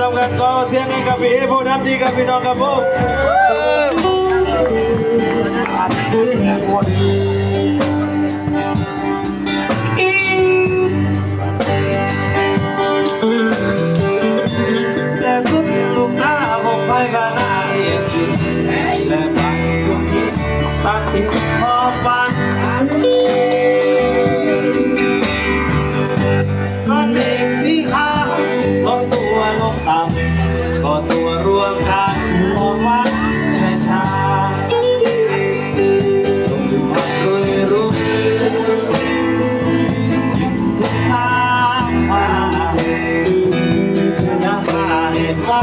ทำกันก็เสียงให้กับพี่ผู้นำดีกับพี่น้องครับผมและสุดลูกหน้าผมไปบ้านนาเรียนชื่อและบางช่วงที่บางที่พอบ้านมันเด็กสีขาวลงตัวลงต่ำก็ตัวรวมกันมองว่าช้าๆลงมาเคยรู้ทุกสามมายังมาเห็นไว้